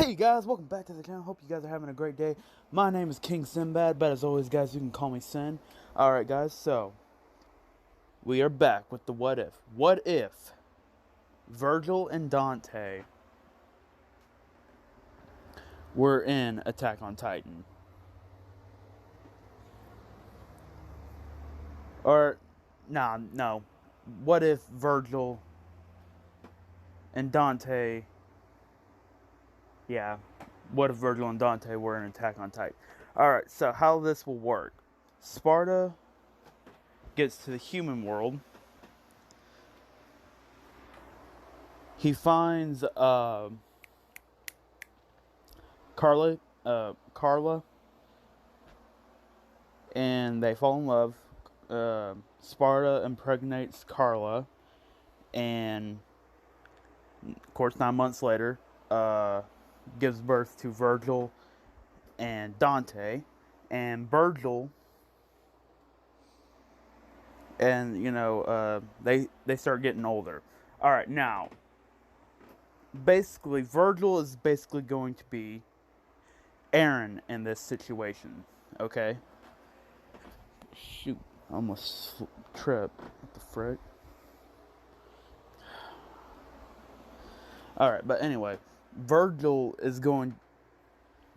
Hey guys, welcome back to the channel. Hope you guys are having a great day. My name is King Sinbad, but as always guys, you can call me Sin. Alright guys, so we are back with the what if. What if Vergil and Dante were in Attack on Titan? Or, no. What if Vergil and Dante, what if Vergil and Dante were in Attack on Titan? Alright, so how this will work. Sparta gets to the human world. He finds Carla, and they fall in love. Sparta impregnates Carla, and of course 9 months later gives birth to Vergil and Dante. And Vergil, and they start getting older. All right, now basically Vergil is basically going to be Aaron in this situation. Okay. Shoot, I almost tripped. What the frick? All right, but anyway, Vergil is going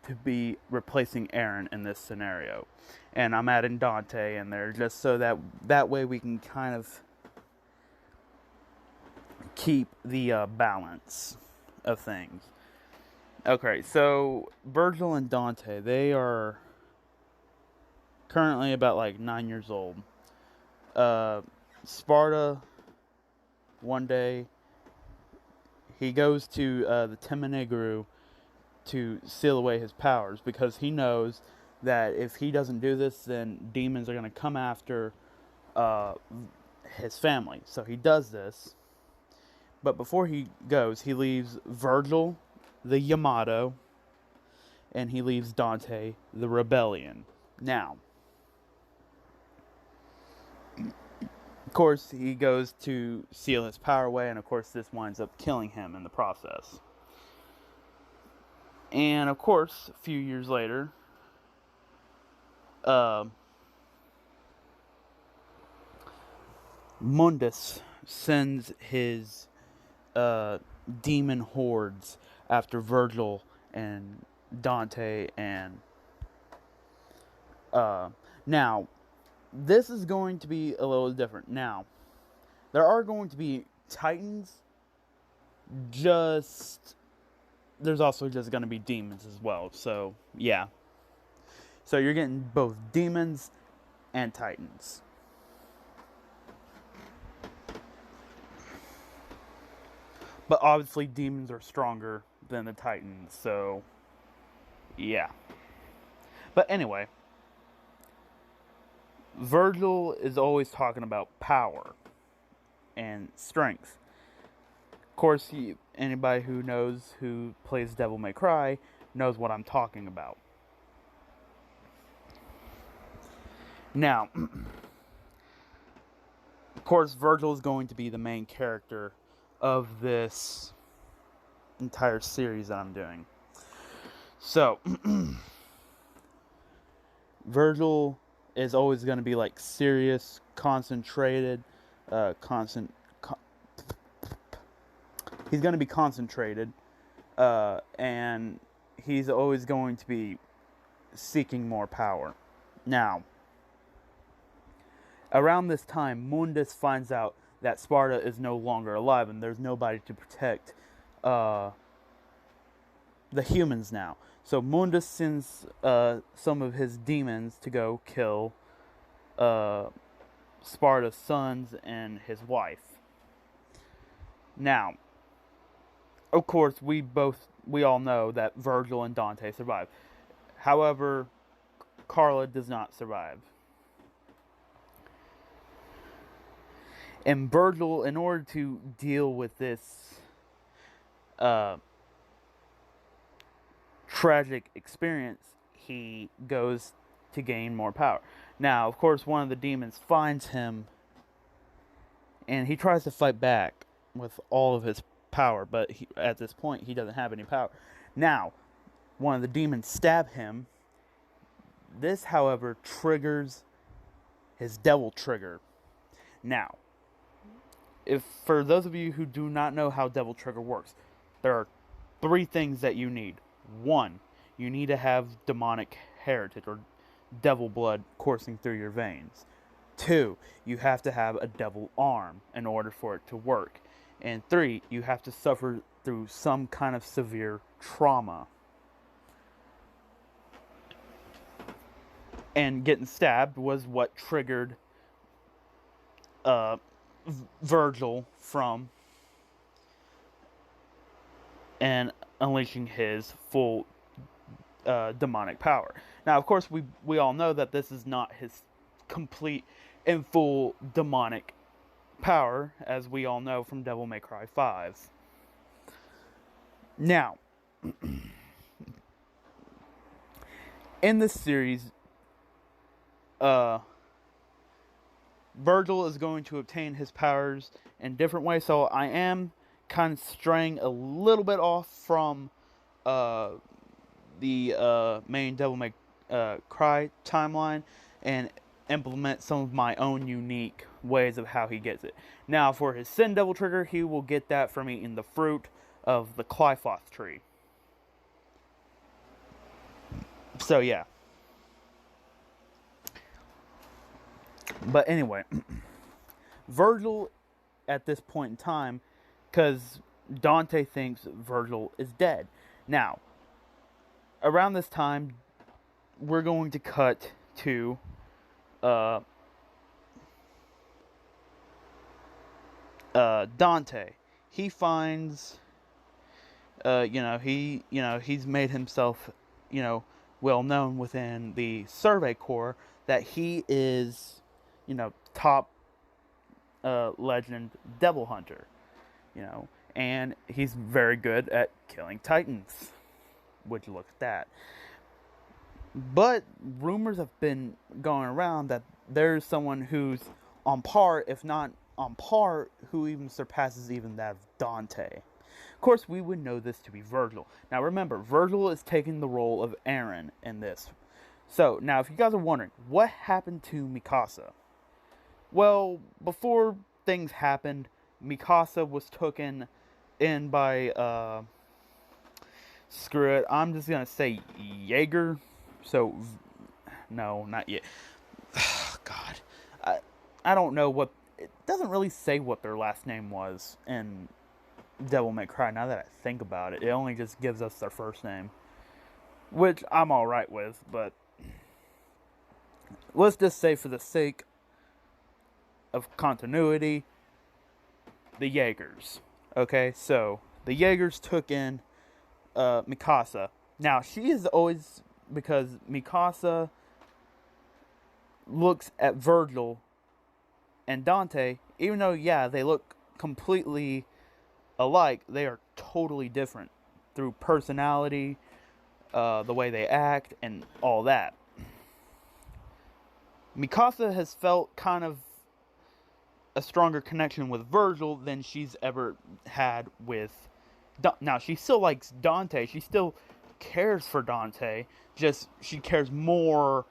to be replacing Aaron in this scenario, and I'm adding Dante in there just so that way we can kind of keep the balance of things. Okay, so Vergil and Dante, they are currently about like 9 years old. Sparta, one day he goes to the Temenegru to seal away his powers, because he knows that if he doesn't do this, then demons are going to come after his family. So he does this. But before he goes, he leaves Vergil, the Yamato, and he leaves Dante, the Rebellion. Now, of course, he goes to seal his power away, and of course this winds up killing him in the process. And of course, a few years later, Mundus sends his demon hordes after Vergil and Dante, and now this is going to be a little different. Now, there are going to be Titans, there's also just going to be demons as well. So, yeah. So you're getting both demons and Titans. But obviously demons are stronger than the Titans, so yeah. But anyway, Vergil is always talking about power and strength. Of course, anybody who plays Devil May Cry knows what I'm talking about. Now, of course, Vergil is going to be the main character of this entire series that I'm doing. So, Vergil is always going to be like serious, concentrated, he's going to be concentrated, and he's always going to be seeking more power. Now, around this time, Mundus finds out that Sparta is no longer alive, and there's nobody to protect the humans now. So Mundus sends some of his demons to go kill Sparta's sons and his wife. Now, of course, we all know that Vergil and Dante survive. However, Carla does not survive. And Vergil, in order to deal with this tragic experience, he goes to gain more power. Now, of course, one of the demons finds him, and he tries to fight back with all of his power, but at this point, he doesn't have any power. Now, one of the demons stab him. This, however, triggers his devil trigger. Now, if for those of you who do not know how devil trigger works, there are 3 things that you need. 1, you need to have demonic heritage or devil blood coursing through your veins. 2, you have to have a devil arm in order for it to work. And 3, you have to suffer through some kind of severe trauma. And getting stabbed was what triggered Vergil from and unleashing his full demonic power. Now, of course, we all know that this is not his complete and full demonic power, as we all know from Devil May Cry 5. Now, in this series, Vergil is going to obtain his powers in different ways, so I am kind of straying a little bit off from the main Devil May Cry timeline and implement some of my own unique ways of how he gets it. Now, for his Sin Devil trigger, he will get that from eating the fruit of the Qliphothoth tree. So, yeah. But anyway, Vergil at this point in time, because Dante thinks Vergil is dead. Now, around this time, we're going to cut to Dante. He finds, he's made himself, well known within the Survey Corps that he is, top legend devil hunter, and he's very good at killing titans. Would you look at that? But rumors have been going around that there's someone who's on par, if not on par, who even surpasses even that of Dante. Of course, we would know this to be Vergil. Now remember, Vergil is taking the role of Aaron in this. So, now if you guys are wondering, what happened to Mikasa? Well, before things happened, Mikasa was taken in by, screw it, I'm just gonna say Jaeger. So, no, not yet. God, I don't know what, it doesn't really say what their last name was in Devil May Cry, now that I think about it. It only just gives us their first name, which I'm alright with, but let's just say for the sake of continuity, the Jaegers. Okay, so the Jaegers took in Mikasa. Now, she is always, because Mikasa looks at Vergil and Dante, even though, yeah, they look completely alike, they are totally different through personality, the way they act, and all that. Mikasa has felt kind of a stronger connection with Vergil than she's ever had with now, she still likes Dante. She still cares for Dante. Just, she cares more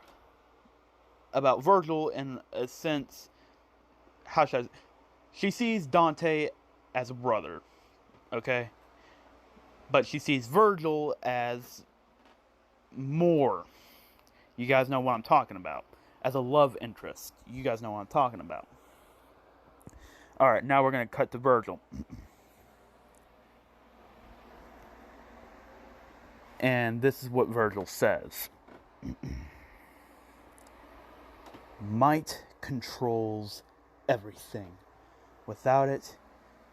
about Vergil in a sense. How should I... She sees Dante as a brother. Okay? But she sees Vergil as more. You guys know what I'm talking about. As a love interest. You guys know what I'm talking about. Alright, now we're going to cut to Vergil. And this is what Vergil says. Might controls everything. Without it,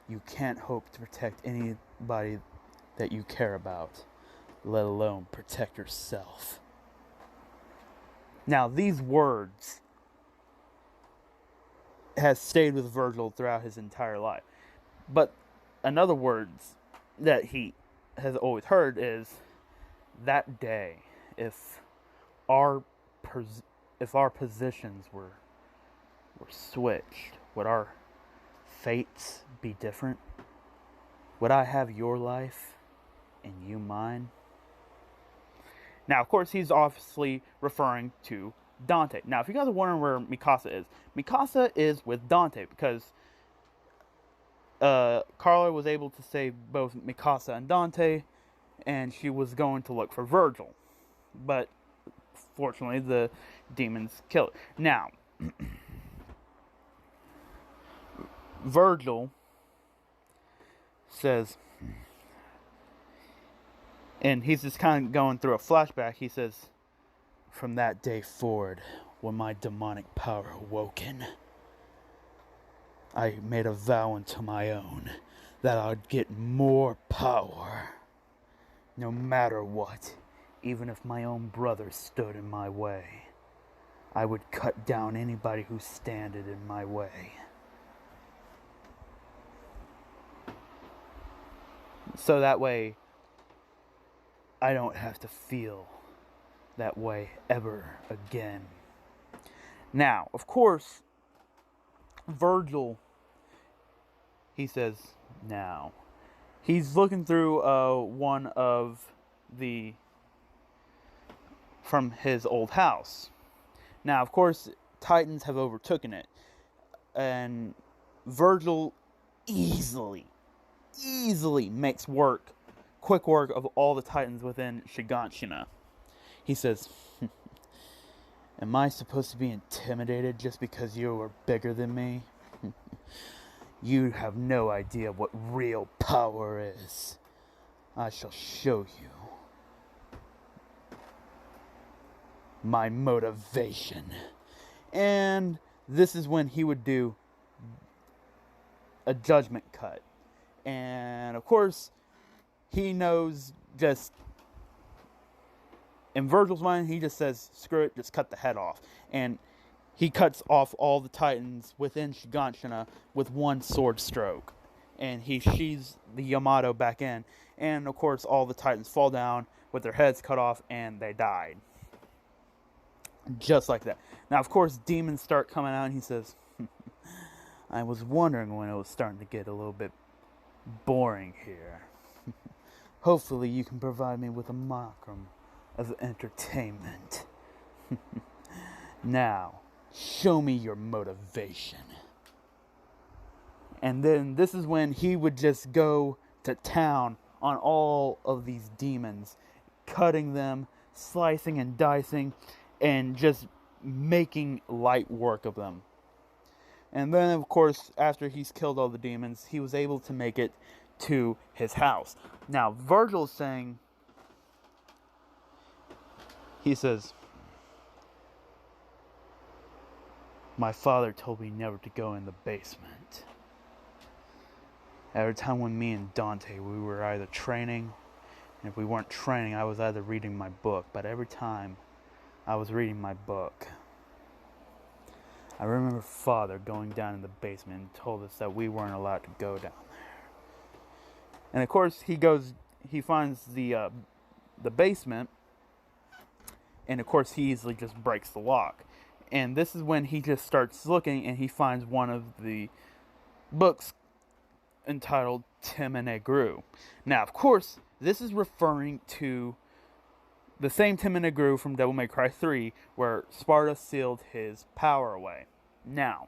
you can't hope to protect anybody that you care about, let alone protect yourself. Now, these words has stayed with Vergil throughout his entire life. But another words that he has always heard is, that day, if our positions were switched, would our fates be different? Would I have your life and you mine? Now, of course, he's obviously referring to Dante. Now, if you guys are wondering where Mikasa is with Dante because Carla was able to save both Mikasa and Dante, and she was going to look for Vergil. But, fortunately, the demons killed her. Now, Vergil says, and he's just kind of going through a flashback, he says, "From that day forward, when my demonic power awoken, I made a vow unto my own that I'd get more power, no matter what. Even if my own brother stood in my way, I would cut down anybody who standed in my way." So that way, I don't have to feel that way ever again. Now, of course, Vergil, he says, now, he's looking through one of the, from his old house. Now, of course, Titans have overtaken it, and Vergil easily makes quick work of all the Titans within Shiganshina. He says, "Am I supposed to be intimidated just because you are bigger than me? You have no idea what real power is. I shall show you my motivation." And this is when he would do a judgment cut. And of course, he knows just, in Vergil's mind, he just says, screw it, just cut the head off. And he cuts off all the Titans within Shiganshina with one sword stroke. And he sheathes the Yamato back in. And of course, all the Titans fall down with their heads cut off and they died. Just like that. Now, of course, demons start coming out and he says, "I was wondering when it was starting to get a little bit boring here. Hopefully you can provide me with a modicum of entertainment. Now, show me your motivation." And then this is when he would just go to town on all of these demons, cutting them, slicing and dicing, and just making light work of them. And then, of course, after he's killed all the demons, he was able to make it to his house. Now, Vergil's saying, he says, "My father told me never to go in the basement. Every time when me and Dante, we were either training, and if we weren't training, I was either reading my book. But every time I was reading my book, I remember Father going down in the basement and told us that we weren't allowed to go down there." And of course, he finds the basement, and of course, he easily just breaks the lock. And this is when he just starts looking, and he finds one of the books entitled Temenegru. Now, of course, this is referring to the same Temenegru from Devil May Cry 3, where Sparta sealed his power away. Now,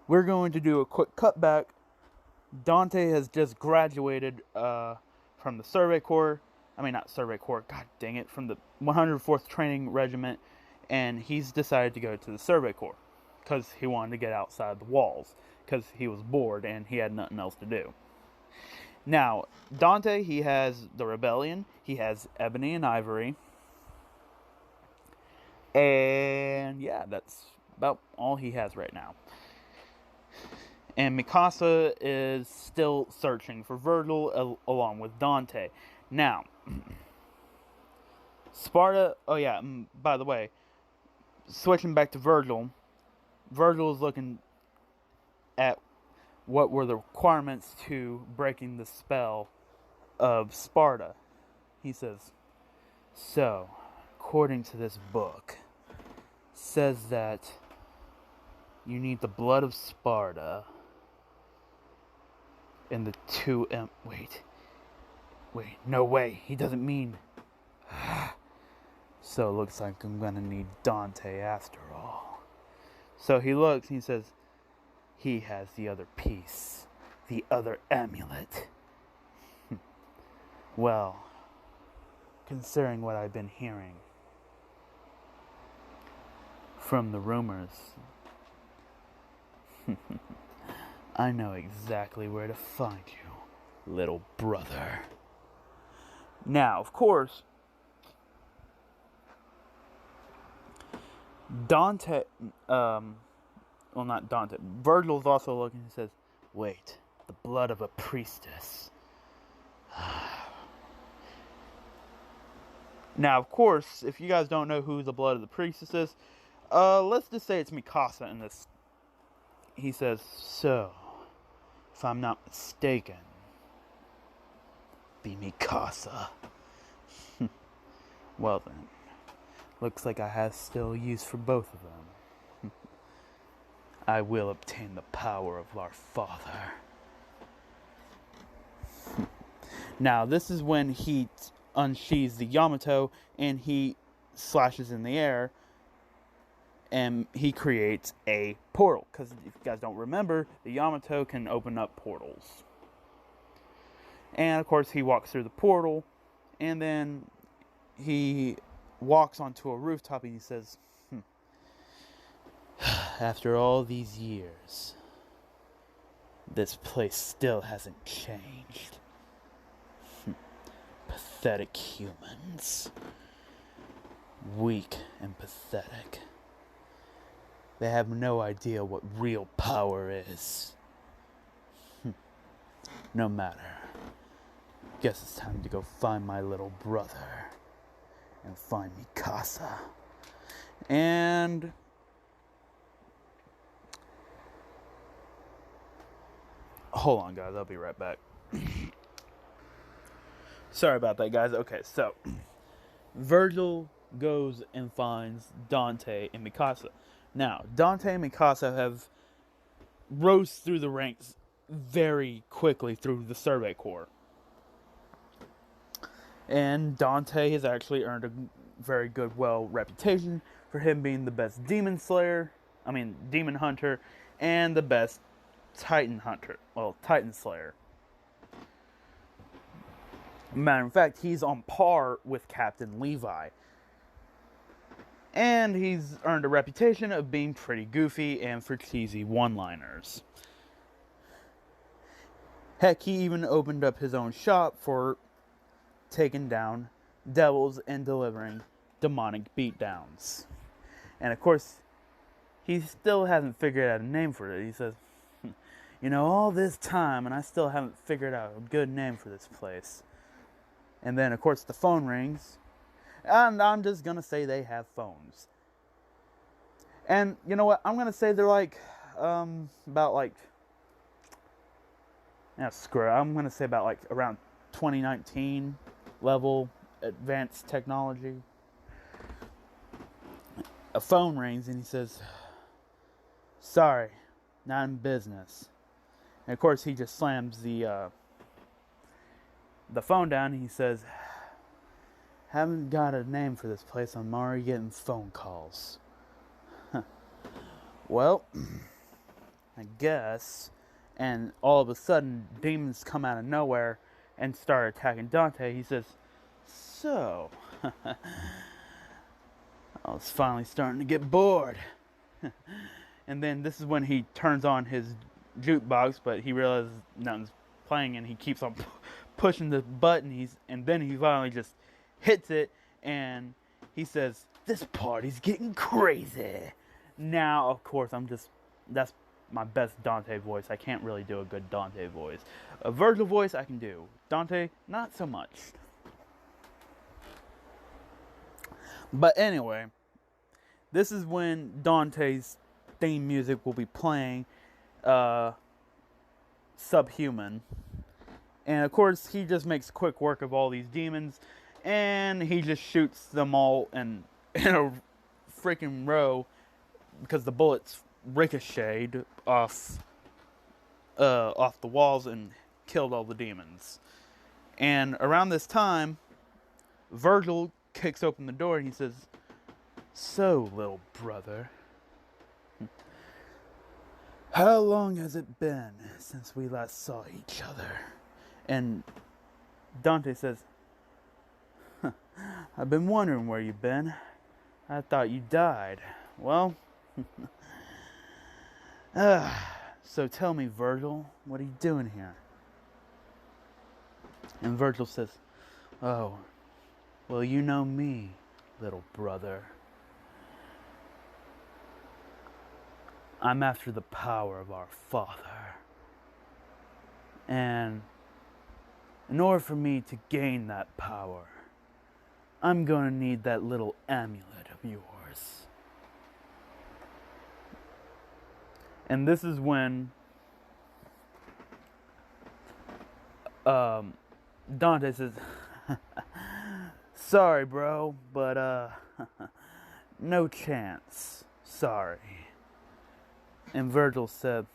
we're going to do a quick cutback. Dante has just graduated from the Survey Corps. I mean, not Survey Corps, god dang it, from the 104th Training Regiment, and he's decided to go to the Survey Corps because he wanted to get outside the walls because he was bored and he had nothing else to do. Now, Dante, he has the Rebellion, he has Ebony and Ivory, and yeah, that's about all he has right now. And Mikasa is still searching for Vergil along with Dante. Now, Sparta, oh yeah, by the way, switching back to Vergil is looking at what were the requirements to breaking the spell of Sparta. He says, "So, according to this book, says that you need the blood of Sparta and the two wait, no way, he doesn't mean So it looks like I'm gonna need Dante after all. So he looks and he says, he has the other piece, the other amulet. Well, considering what I've been hearing from the rumors, I know exactly where to find you, little brother. Now, of course, Dante, not Dante, Vergil's also looking and says, wait, the blood of a priestess. Now, of course, if you guys don't know who the blood of the priestess is, let's just say it's Mikasa in this. He says, so, if I'm not mistaken, be Mikasa. Well then, looks like I have still use for both of them. I will obtain the power of our father. Now, this is when he unsheathes the Yamato and he slashes in the air and he creates a portal. Because if you guys don't remember, the Yamato can open up portals. And of course, he walks through the portal and then he walks onto a rooftop and he says, after all these years, this place still hasn't changed. Pathetic humans. Weak and pathetic. They have no idea what real power is. No matter. Guess it's time to go find my little brother. And find Mikasa. And hold on, guys. I'll be right back. Sorry about that, guys. Okay, so Vergil goes and finds Dante and Mikasa. Now, Dante and Mikasa have rose through the ranks very quickly through the Survey Corps. And Dante has actually earned a very good, reputation for him being the best demon hunter, and the best Titan hunter. Well, Titan slayer. Matter of fact, he's on par with Captain Levi. And he's earned a reputation of being pretty goofy and for cheesy one-liners. Heck, he even opened up his own shop for taking down devils and delivering demonic beatdowns. And of course, he still hasn't figured out a name for it. He says, all this time and I still haven't figured out a good name for this place. And then, of course, the phone rings. And I'm just going to say they have phones. And you know what? I'm going to say they're I'm going to say about around 2019 level advanced technology. A phone rings and he says, sorry, not in business. And of course, he just slams the phone down and he says, haven't got a name for this place. I'm already getting phone calls. Well, I guess. And all of a sudden, demons come out of nowhere and start attacking Dante. He says, so, I was finally starting to get bored. And then this is when he turns on his jukebox, but he realizes nothing's playing and he keeps on pushing the button. And then he finally just hits it and he says, this party's getting crazy. Now, of course, that's my best Dante voice. I can't really do a good Dante voice. A Vergil voice I can do. Dante, not so much. But anyway, this is when Dante's theme music will be playing, Subhuman. And of course, he just makes quick work of all these demons, and he just shoots them all in a freaking row because the bullets ricocheted off the walls and killed all the demons. And around this time, Vergil kicks open the door and he says, "So, little brother, how long has it been since we last saw each other?" And Dante says, "I've been wondering where you've been. I thought you died. Well, so tell me, Vergil, what are you doing here?" And Vergil says, "Oh, well, you know me, little brother. I'm after the power of our Father. And in order for me to gain that power, I'm going to need that little amulet of yours." And this is when Dante says, "Sorry, bro, but no chance. Sorry." And Vergil said,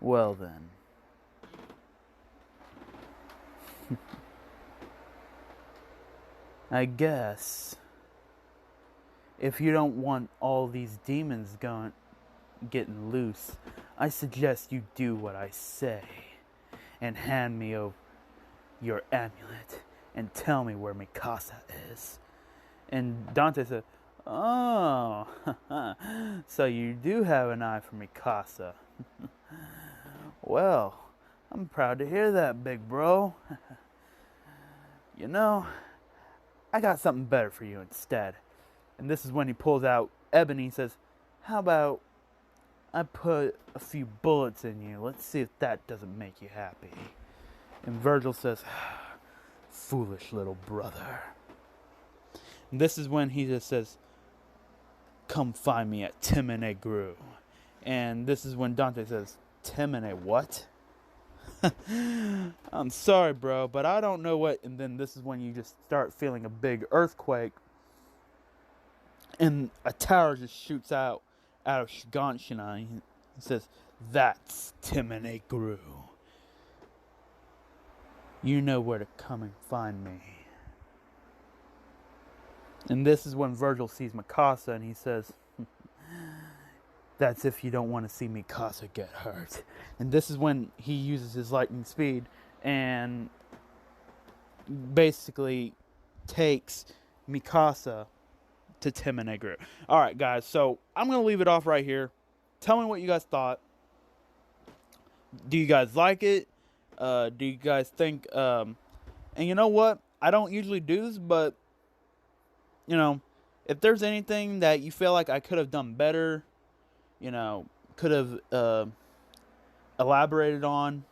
"Well then." "I guess if you don't want all these demons getting loose, I suggest you do what I say and hand me over your amulet and tell me where Mikasa is." And Dante said, "Oh, so you do have an eye for Mikasa. Well, I'm proud to hear that, big bro. You know, I got something better for you instead." And this is when he pulls out Ebony and says, "How about I put a few bullets in you? Let's see if that doesn't make you happy." And Vergil says, "Foolish little brother." And this is when he just says, "Come find me at Timonegru." And this is when Dante says, "Timone what?" "I'm sorry, bro, but I don't know what." And then this is when you just start feeling a big earthquake. And a tower just shoots out of Shiganshina. He says, "That's Timonegru. You know where to come and find me." And this is when Vergil sees Mikasa and he says, "That's if you don't want to see Mikasa get hurt." And this is when he uses his lightning speed and basically takes Mikasa to Timonegru. Alright, guys, so I'm going to leave it off right here. Tell me what you guys thought. Do you guys like it? Do you guys think... and you know what? I don't usually do this, but... You know, if there's anything that you feel like I could have done better... You know, could have elaborated on...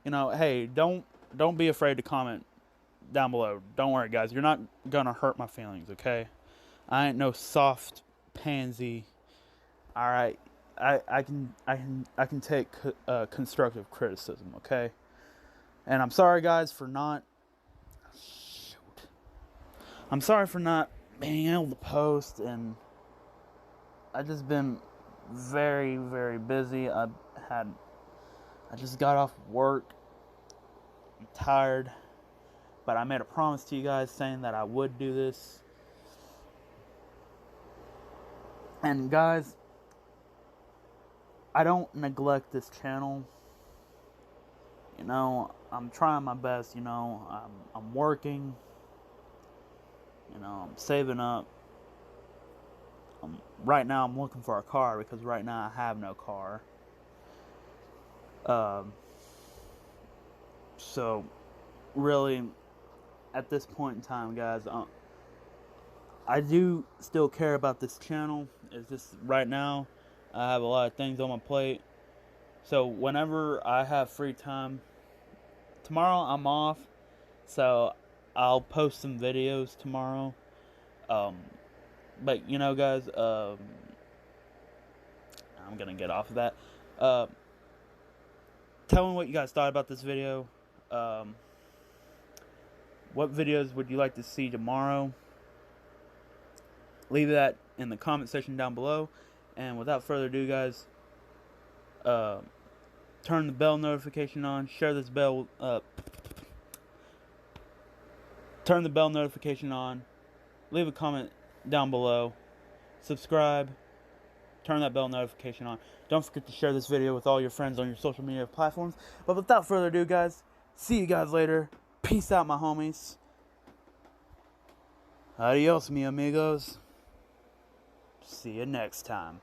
You know, hey, don't be afraid to comment down below. Don't worry, guys. You're not going to hurt my feelings, okay? I ain't no soft pansy. All right, I can take constructive criticism, okay? And I'm sorry, guys, for not. Shoot. I'm sorry for not being able to post, and I've just been very, very busy. I just got off work. I'm tired, but I made a promise to you guys saying that I would do this. And guys, I don't neglect this channel. You know, I'm trying my best. You know, I'm working. You know, I'm saving up. Right now, I'm looking for a car because right now I have no car. So, really, at this point in time, guys, I do still care about this channel. It's just right now I have a lot of things on my plate. So whenever I have free time, tomorrow I'm off, so I'll post some videos tomorrow. But you know, guys, I'm gonna get off of that. Tell me what you guys thought about this video. What videos would you like to see tomorrow? Leave that in the comment section down below. And without further ado, guys, turn the bell notification on. Share this bell. turn the bell notification on, leave a comment down below, subscribe, turn that bell notification on. Don't forget to share this video with all your friends on your social media platforms. But without further ado, guys, see you guys later. Peace out, my homies. Adios, mi amigos. See you next time.